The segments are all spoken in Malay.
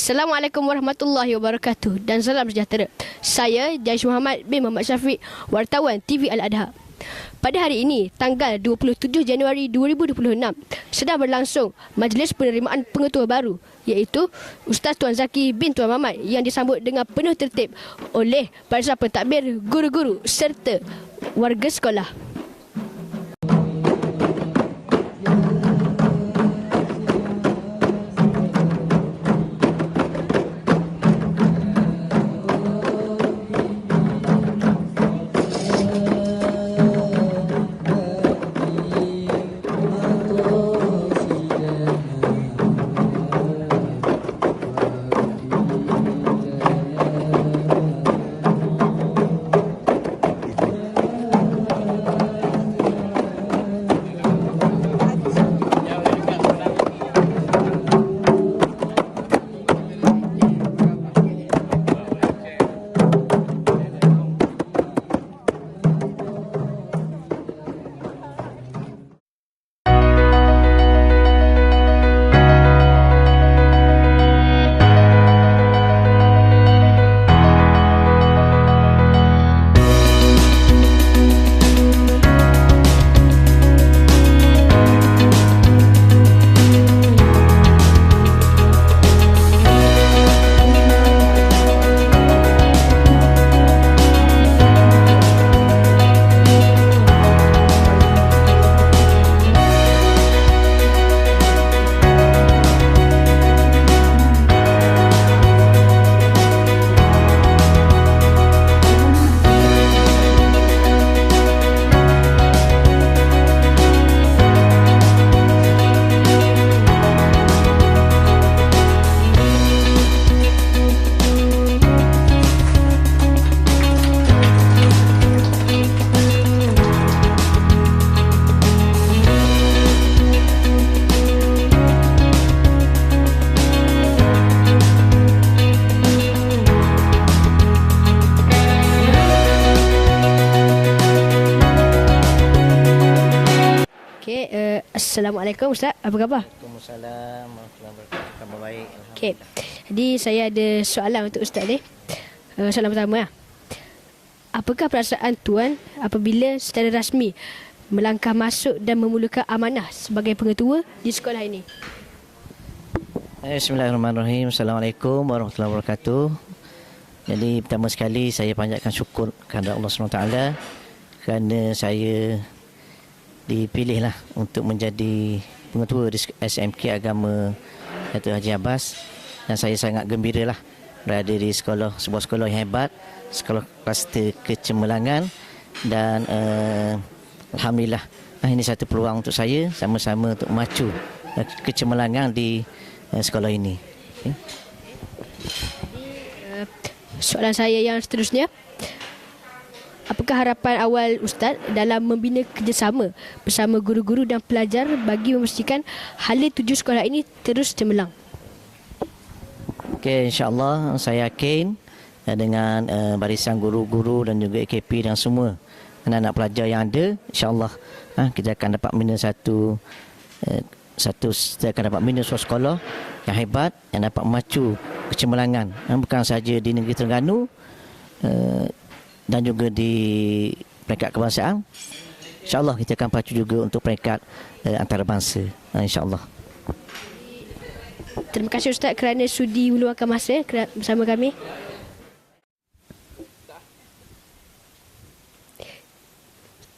Assalamualaikum warahmatullahi wabarakatuh dan salam sejahtera. Saya Jaish Muhammad bin Muhammad Syafiq, wartawan TV Al-Adha. Pada hari ini, tanggal 27 Januari 2026, sedang berlangsung majlis penerimaan pengetua baru, iaitu Ustaz Tuan Zaki bin Tuan Mamat, yang disambut dengan penuh tertib oleh barisan pentadbir, guru-guru serta warga sekolah. Assalamualaikum Ustaz, apa khabar? Waalaikumsalam warahmatullahi wabarakatuh. Khabar baik. Okey. Jadi saya ada soalan untuk Ustaz ni. Soalan pertama lah. Apakah perasaan Tuan apabila secara rasmi melangkah masuk dan memulakan amanah sebagai pengetua di sekolah ini? Bismillahirrahmanirrahim. Assalamualaikum warahmatullahi wabarakatuh. Jadi pertama sekali saya panjatkan syukur kepada Allah SWT kerana saya dipilihlah untuk menjadi pengetua di SMK Agama Datuk Haji Abbas, dan saya sangat gembiralah berada di sebuah sekolah yang hebat, sekolah kluster kecemerlangan, dan alhamdulillah ini satu peluang untuk saya sama-sama untuk memacu kecemerlangan di sekolah ini. Okay. Soalan saya yang seterusnya, apakah harapan awal Ustaz dalam membina kerjasama bersama guru-guru dan pelajar bagi memastikan hala tuju sekolah ini terus cemerlang? Okey, insya-Allah saya yakin dengan barisan guru-guru dan juga AKP dan semua anak-anak pelajar yang ada, insya-Allah kita akan dapat membina kita akan dapat membina suatu sekolah yang hebat, yang dapat memacu kecemerlangan bukan sahaja di negeri Terengganu dan juga di peringkat kebangsaan. InsyaAllah kita akan pacu juga untuk peringkat antarabangsa, insyaAllah. Terima kasih Ustaz kerana sudi meluangkan masa bersama kami.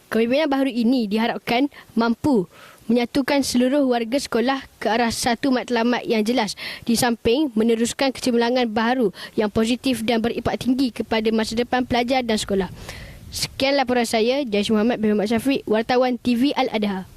Kepimpinan baru ini diharapkan mampu menyatukan seluruh warga sekolah ke arah satu matlamat yang jelas, di samping meneruskan kecemerlangan baru yang positif dan berimpak tinggi kepada masa depan pelajar dan sekolah. Sekian laporan saya, Jaish Muhammad bin Muhammad Syafiq, wartawan TV Al-Adha.